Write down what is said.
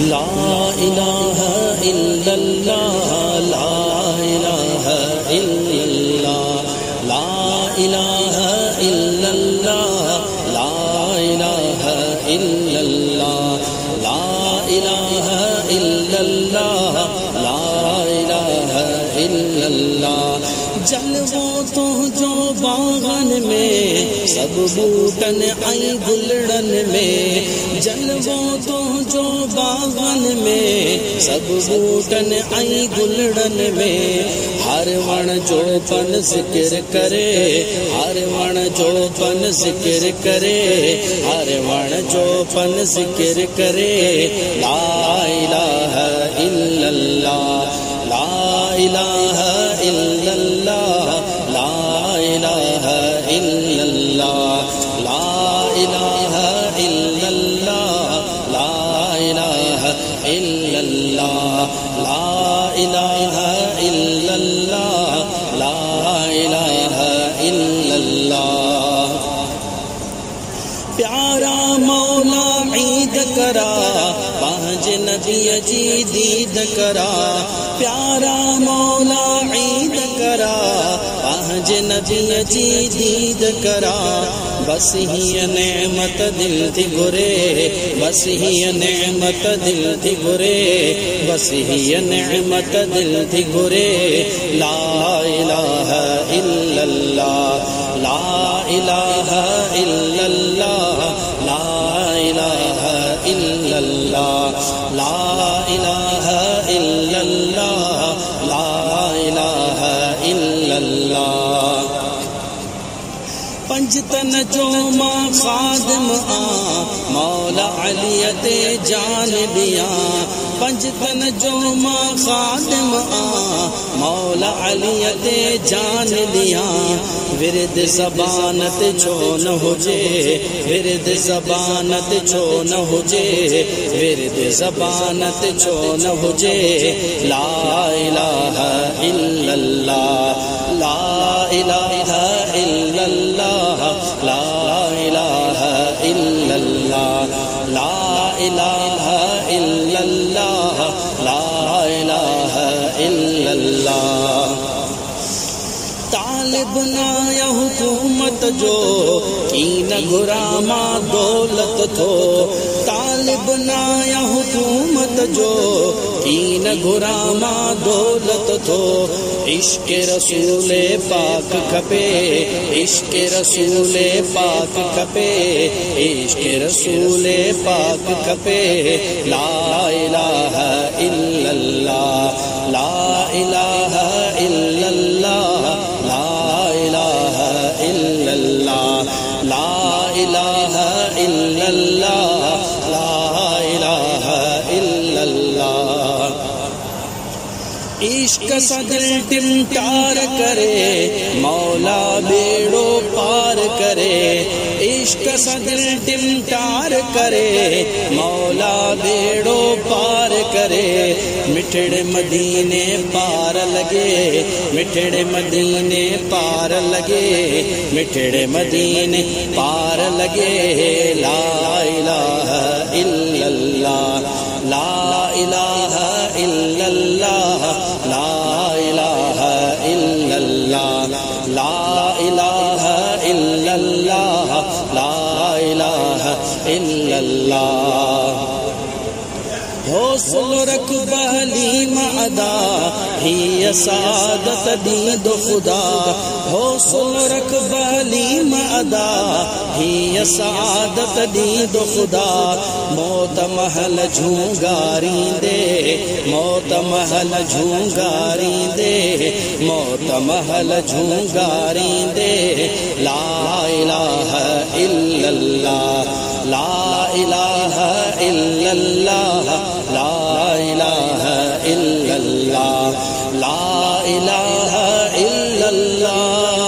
لا الہ الا اللہ لا الہ الا اللہ لا الہ الا اللہ لا الہ الا اللہ لا الہ الا اللہ لا الہ الا اللہ جلووں تو جو باغن میں سب بوٹن آئی گلڑن میں جلووں تو جو باغن میں سب بوٹن آئی گلڑن میں ہر ون جو پن ذکر کرے ہر ون جو پن ذکر کرے ہر ون جو پن ذکر کرے لا الہ الا اللہ لا الہ الا اللہ لا الہ الا اللہ لا الہ الا اللہ لا الہ الا اللہ لا الہ الا اللہ لا الہ الا اللہ پیارا مولا عید کرا پانچ نبی جی دید کرا پیارا مولا عید کرا پانچ نبی جی دید کرا بس ہی نعمت دل تھی گرے بس ہی نعمت دل تھی گرے بس ہی نعمت دل تھی گرے لا الہ الا اللہ لا الہ الا اللہ لا الہ الا اللہ لا الہ الا اللہ لا الہ الا اللہ پنجتن جو ماں خادم مولا علی تے جانبیاں پنجتن جو ماں خادم مولا علی تے جانبیاں ورد زبانت چھو نہ ہو جے ورد زبانت چھو نہ ہو جے ورد زبانت چھو نہ ہو جے لا الہ الا اللہ لا الہ الا اللہ لا الہ الا اللہ لا الہ الا اللہ لا الہ الا اللہ طالب نہ حکومت جو کین غراما دولت تھو طالب نہ حکومت جو کین غراما دولت تھو عشق رسول پاک کھپے عشق رسول پاک کھپے عشق رسول پاک کھپے لا الہ الا اللہ لا الہ الا اللہ لا الہ الا اللہ لا الہ الا اللہ لا الہ الا اللہ عشق صدر ٹمٹار کرے مولا بیڑو پار کرے عشق صدر ٹمٹار کرے مولا بیڑو پار کرے مٹھڑ مدینے پار لگے مٹھڑ مدینے پار لگے مٹھڑ مدینے پار لگے لا الہ الا اللہ لا الہ الا اللہ لا الہ الا اللہ لا الہ الا اللہ لا الہ الا اللہ حوصل رکھ بحلیم ادا ہی سعادت دید خدا حوصل رکھ بحلیم ادا ہی سعادت دید خدا موت محل جھونگاری دے موت محل جھونگاری دے موت محل جھونگاری دے لا الہ الا اللہ لا الہ الا اللہ لا الہ الا اللہ لا الہ الا اللہ